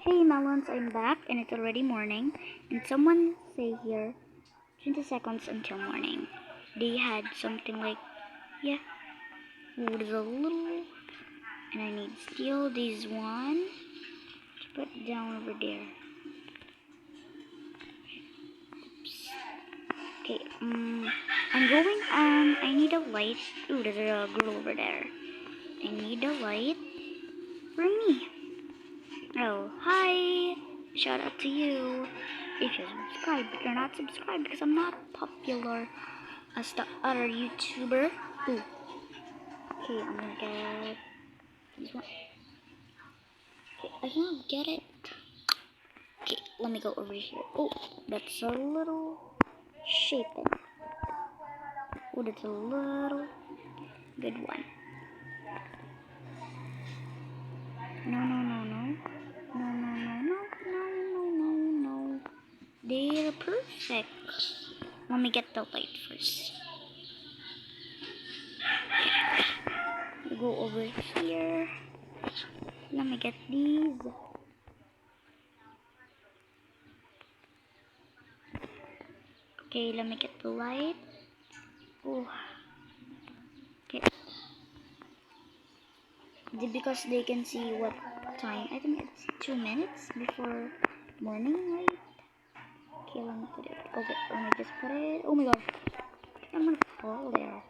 Hey melons, I'm back and it's already morning. And someone say here 20 seconds until morning. They had something like, yeah, wood is a little, and I need steel this one to put down over there. Oops. Okay, I'm going, I need a light. Ooh, there's a girl over there. I need a light for me. Oh, hi! Shout out to you. If you're subscribed, but you're not subscribed because I'm not popular as the other YouTuber. Ooh. Okay, I'm gonna get this one. Okay, I cannot get it. Okay, let me go over here. Oh, that's a little shapen. Oh, that's a little good one. No, no, no, no. No, no, no, no, no, no, no, no. They're perfect. Let me get the light first. Go over here. Let me get these. Okay, let me get the light. Oh, okay. Because they can see what time. I think it's 2 minutes before morning, right? Okay, let me put it. Okay, let me just put it. Oh my gosh, I'm gonna fall there.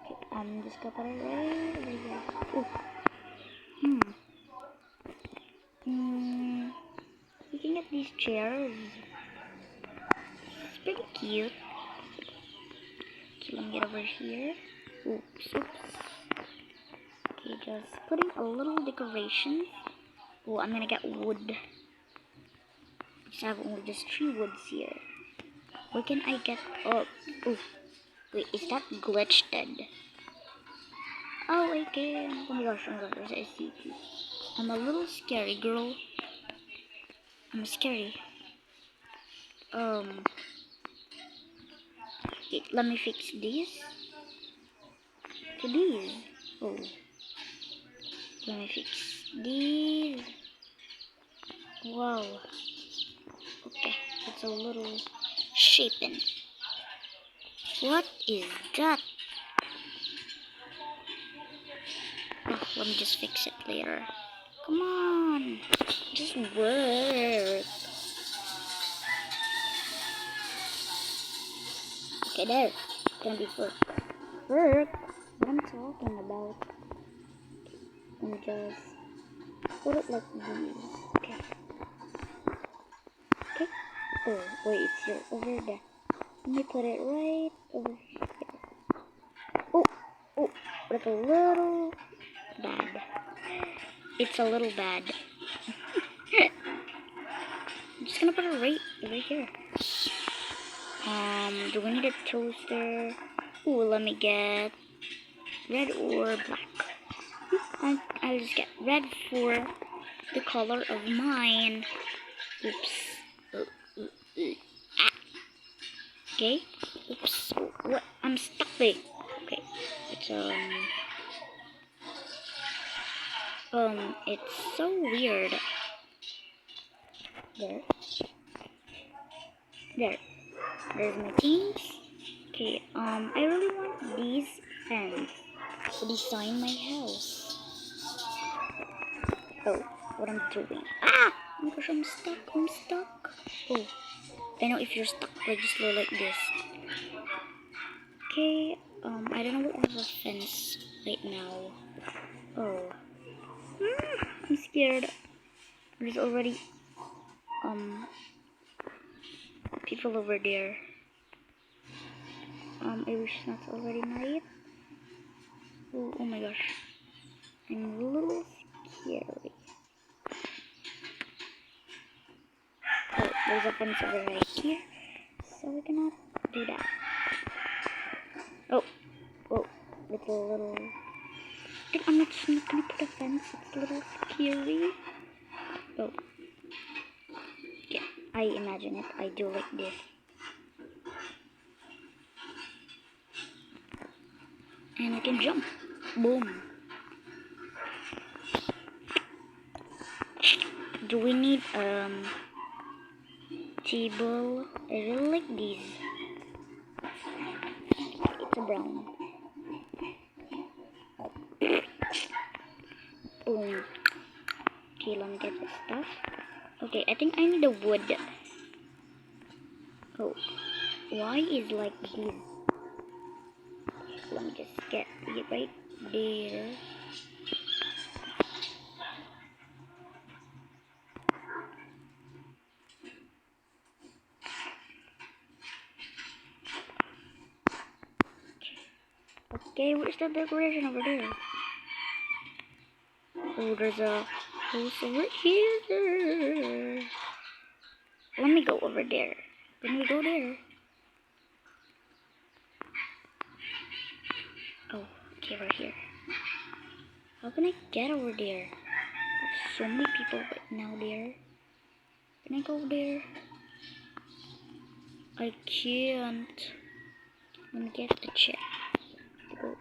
Okay, I'm just gonna put it right over here. Oh, looking at these chairs, it's pretty cute. Okay, let me get over here. Oops, oops. Okay, just putting a little decoration. Oh, I'm gonna get wood. I have only just 3 woods here. Where can I get up? Oh, wait, is that glitched? Oh, I can. Oh my gosh, I see you. I'm a little scary, girl. I'm scary. Okay, let me fix these. To these. Oh, let me fix these. Wow. Okay, it's a little shapen. What is that? Oh, let me just fix it later. Come on, just work. Okay, there. It's gonna be work. Work? What I'm talking about. Let me just put it like this. Okay. Okay. Oh, wait, it's here. Over there. Let me put it right over here. Oh, oh, that's a little bad. It's a little bad. I'm just gonna put it right here. Do we need a toaster? Ooh, let me get red or black. I'll just get red for the color of mine. Oops. Ah. Okay. Oops. What? I'm stuck there. Okay. It's so weird. There. There. There's my things. Okay. I really want these fans to design my house. Oh, what I'm doing. Ah! Oh my gosh, I'm stuck. I'm stuck. Oh, I know if you're stuck, like just go like this. Okay. I don't know what I have a fence right now. Oh. I'm scared. There's already people over there. I wish it's not already night. Oh my gosh. I'm a little scary. Oh, there's a fence over right here. So we cannot do that. Oh, it's a little. I'm not gonna put a fence. It's a little scary. Oh, yeah. I imagine it. I do like this. And I can jump. Boom. Do we need table? I really like these. It's a brown. Boom. Okay, let me get this stuff. Okay, I think I need a wood. Oh, why is like this? Let me just get it right there. Okay, where's the decoration over there? Oh, there's a house over here. Let me go over there. Can we go there? Oh, okay, we're here. How can I get over there? There's so many people right now there. Can I go there? I can't. Let me get the chair. Go.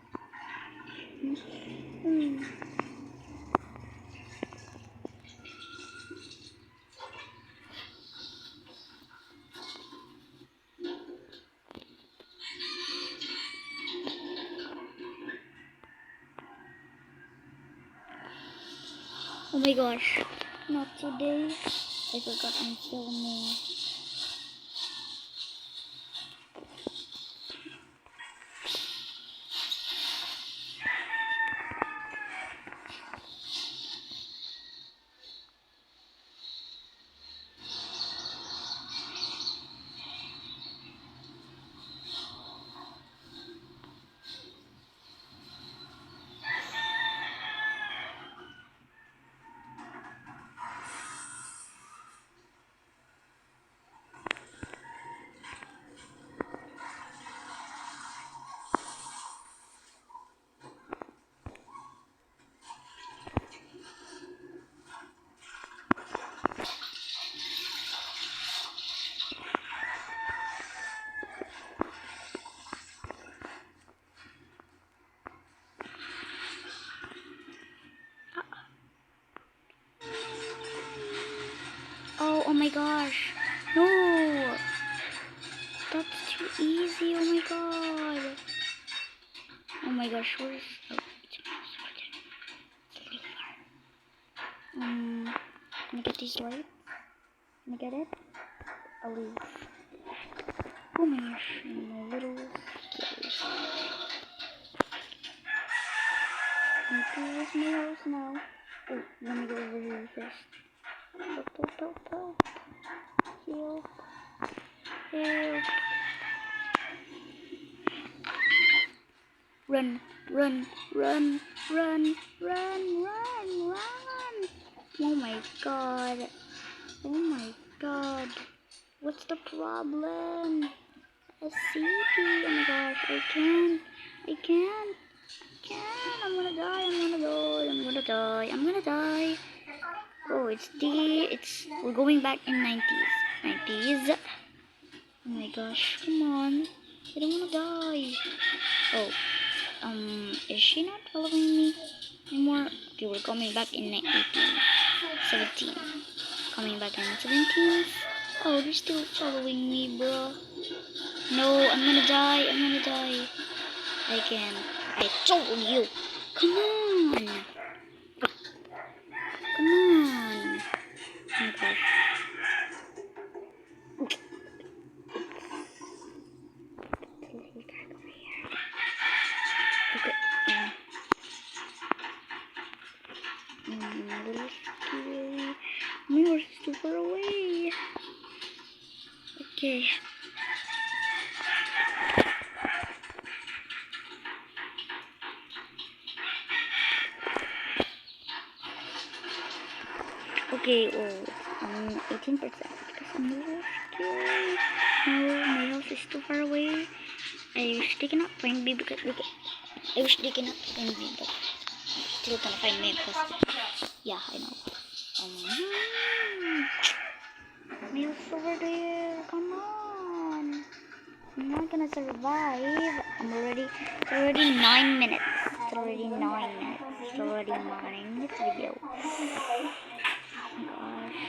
Oh my gosh, not today. I forgot I'm filming. Oh my gosh. No. That's too easy. Oh my god. Oh my gosh. Where's... Oh, it's really far. Can I get this light? Can I get it? I'll leave. Oh my gosh. I'm a little scared. Where's my house now? Oh, let me go over here first. Help. Help. Help. Run. Oh my god. Oh my god. What's the problem? SCP. Oh my gosh. I can't. I'm gonna die. Oh, we're going back in 90s. Oh my gosh, come on. I don't wanna die. Oh, is she not following me anymore? Okay, we're coming back in 17. Coming back in 17. Oh, they're still following me, bro. No, I'm gonna die. I can. I told you. Come on. Oh my gosh. Okay. A little scary. My horse is too far away. Okay. Okay, well, 18% because I'm a little scared. No, my house is too far away. I wish they cannot find me because I wish they cannot find me, but still gonna find me because yeah, I know. My house is over there. Come on. I'm not gonna survive. It's already 9 minutes. It's already 9 minutes. It's already morning. This video. Oh my gosh.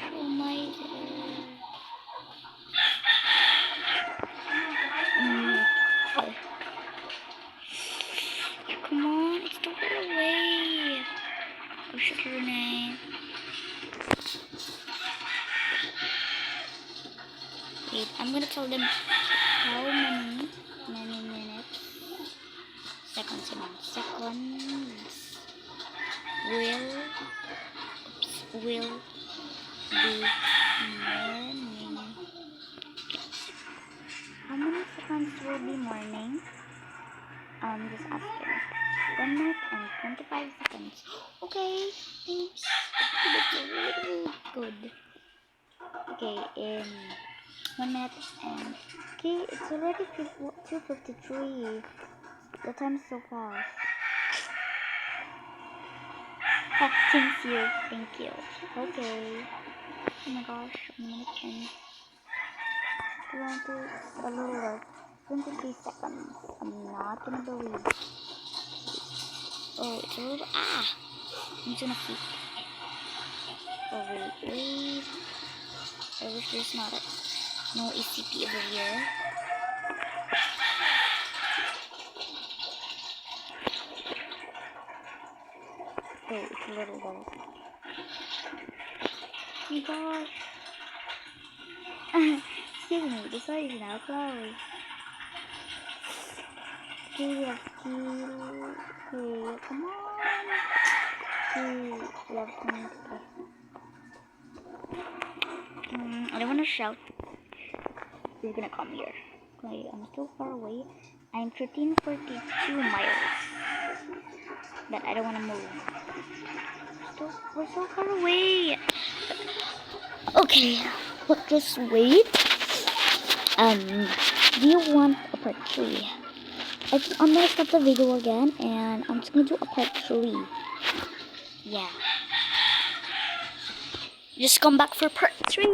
I'm gonna tell them how many minutes, seconds, seconds will be morning. How many seconds will be morning? Just asking. 1 minute and 25 seconds. Okay, thanks. Good. Okay, in 1 minute and okay, it's already 2:53. The time's so fast. Thank you. Thank you. Okay. Oh my gosh, 1 minute and 20, a little less. 23 seconds. I'm not gonna believe. Oh, it's a little. I'm gonna see. Oh, wait. I wish there's not no ACP over here. Oh, it's a little low. Oh my gosh. Excuse me, the site is now closed. Okay, we have two. Okay, come on. Okay, we have 20. I don't want to shout. He's gonna come here. Okay, I'm still far away. I'm 1342 miles. But I don't want to move. We're so far away. Okay, but just wait. Do you want a part 3? I'm gonna stop the video again, and I'm just gonna do a part 3. Yeah. Just come back for part 3.